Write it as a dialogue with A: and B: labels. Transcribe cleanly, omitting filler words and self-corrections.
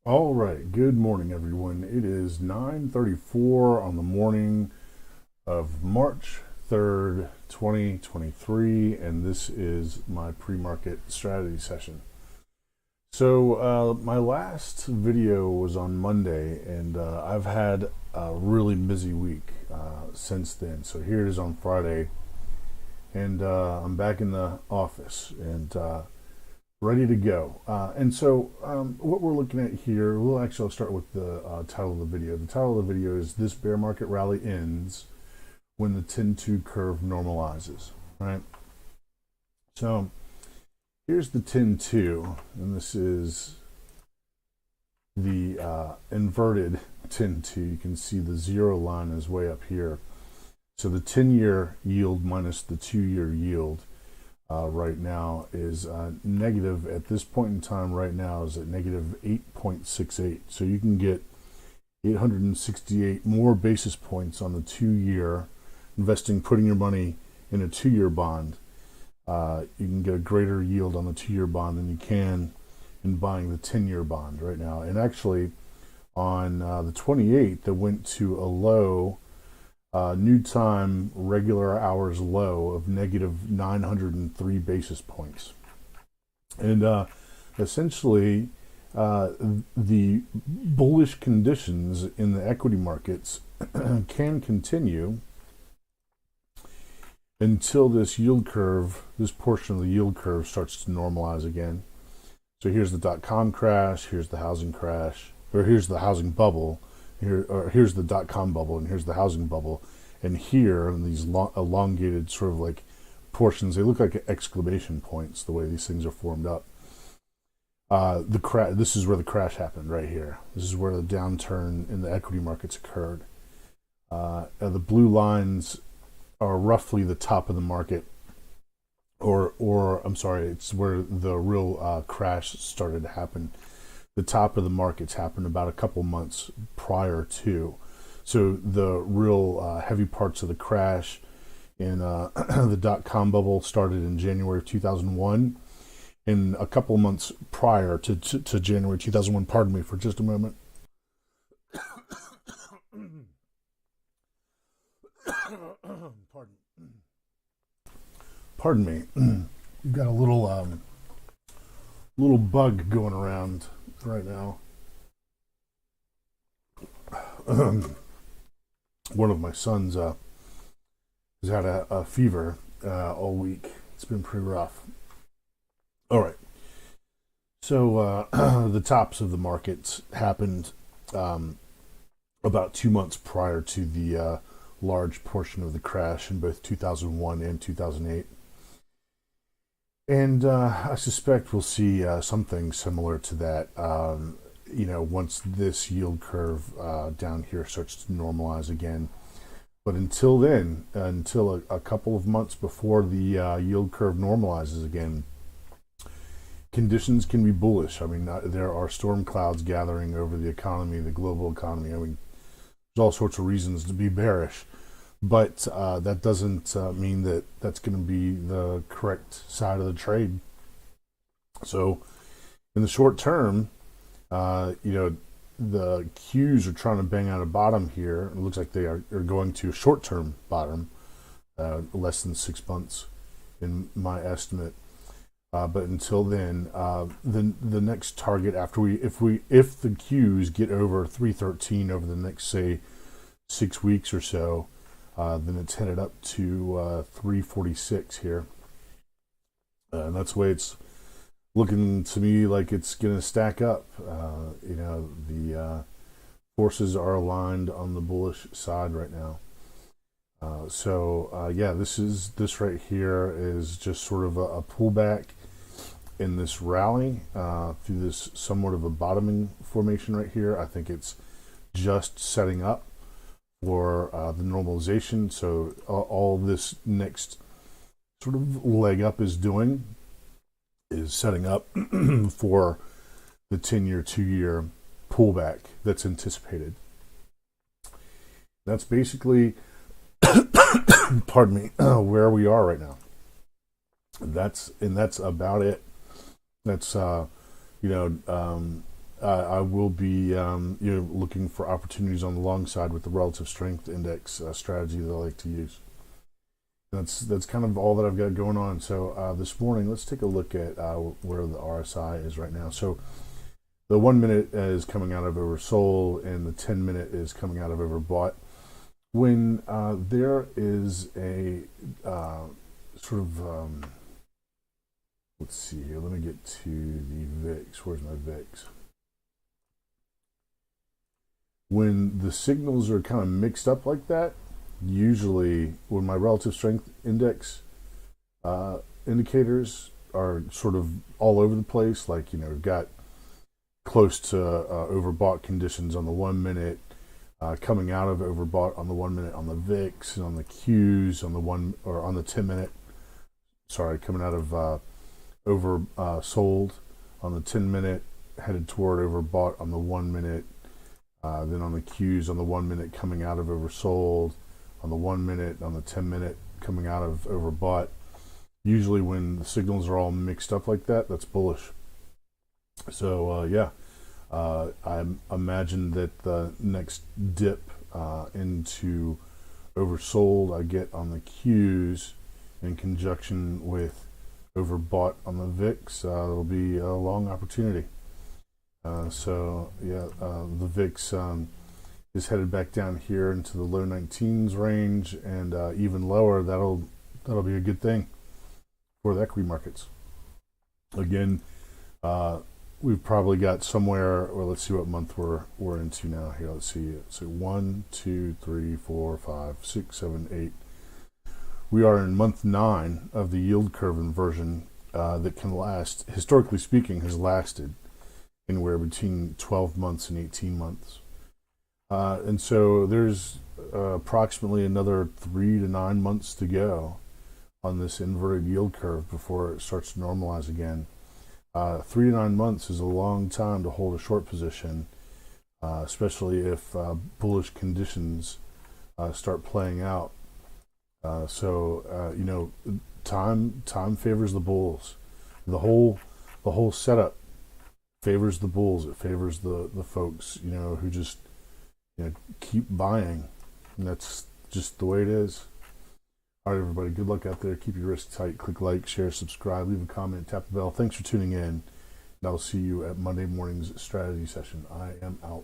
A: All right, good morning, everyone. It is 9:34 on the morning of March 3rd, 2023, and this is my pre-market strategy session. So my last video was on Monday, and I've had a really busy week since then. So here it is on Friday, and I'm back in the office, and ready to go. What we're looking at here, I'll start with the title of the video. The title of the video is "This Bear Market Rally Ends When the 10-2 Curve Normalizes." Right? So here's the 10-2, and this is the inverted 10-2. You can see the zero line is way up here. So the 10-year yield minus the 2-year yield right now is negative at this point in time. Right now is at negative 8.68. So you can get 868 more basis points on the 2-year putting your money in a 2-year bond. You can get a greater yield on the 2-year bond than you can in buying the 10-year bond right now. And actually, on the 28th, it went to a low. New time regular hours low of negative 903 basis points. And essentially, the bullish conditions in the equity markets can continue until this yield curve, this portion of the yield curve starts to normalize again. So here's the dot-com crash, here's the housing crash, or here's the housing bubble. Here's the dot-com bubble, and here's the housing bubble, and here in these elongated sort of like portions, they look like exclamation points the way these things are formed up. This is where the crash happened right here. This is where the downturn in the equity markets occurred. The blue lines are roughly the top of the market, or I'm sorry, it's where the real crash started to happen. The top of the markets happened about a couple months prior to. So the real heavy parts of the crash in the dot-com bubble started in January of 2001. And a couple months prior to January 2001, pardon me for just a moment. Pardon me. You've got a little bug going around right now. One of my sons has had a fever all week. It's been pretty rough. All right. So the tops of the markets happened about 2 months prior to the large portion of the crash in both 2001 and 2008. And I suspect we'll see something similar to that, once this yield curve down here starts to normalize again. But until then, until a couple of months before the yield curve normalizes again, conditions can be bullish. I mean, there are storm clouds gathering over the economy, the global economy. I mean, there's all sorts of reasons to be bearish. But that doesn't mean that that's going to be the correct side of the trade. So in the short term, the Qs are trying to bang out a bottom here. It looks like they are going to a short-term bottom, less than 6 months in my estimate. But until then, the next target if the Qs get over 313 over the next, say, 6 weeks or so, then it's headed up to 346 here. And that's the way it's looking to me like it's going to stack up. The forces are aligned on the bullish side right now. This right here is just sort of a pullback in this rally through this somewhat of a bottoming formation right here. I think it's just setting up for the normalization. So all this next sort of leg up is doing is setting up for the 10-year, 2-year pullback that's anticipated. That's basically, pardon me, where we are right now. That's about it. That's I will be looking for opportunities on the long side with the relative strength index strategy that I like to use. That's kind of all that I've got going on. So this morning, let's take a look at where the RSI is right now. So the 1 minute is coming out of oversold, and the 10-minute is coming out of overbought. When there is a sort of let's see here. Let me get to the VIX. Where's my VIX? When the signals are kind of mixed up like that, usually when my relative strength index indicators are sort of all over the place, like, we've got close to overbought conditions on the 1 minute, coming out of overbought on the 1 minute on the VIX, and on the Qs on the 10-minute. Sorry, coming out of oversold on the 10-minute, headed toward overbought on the 1 minute. Then on the Qs on the 1 minute, coming out of oversold on the 1 minute, on the 10-minute, coming out of overbought. Usually when the signals are all mixed up like that, that's bullish. So I imagine that the next dip into oversold I get on the Qs in conjunction with overbought on the VIX, it'll be a long opportunity. The VIX is headed back down here into the low 19s range, and even lower. That'll be a good thing for the equity markets. Again, we've probably got somewhere. Well, let's see what month we're into now. Here, let's see. So 1, 2, 3, 4, 5, 6, 7, 8. We are in month 9 of the yield curve inversion that can last, historically speaking, has lasted anywhere between 12 months and 18 months. And so there's approximately another 3 to 9 months to go on this inverted yield curve before it starts to normalize again. 3 to 9 months is a long time to hold a short position, especially if bullish conditions start playing out. Time favors the bulls. The whole setup favors the bulls. It favors the folks who just keep buying, and that's just the way it is. All right, everybody, good luck out there. Keep your wrists tight. Click like, share, subscribe, leave a comment, tap the bell. Thanks for tuning in, and I'll see you at Monday morning's strategy session. I am out.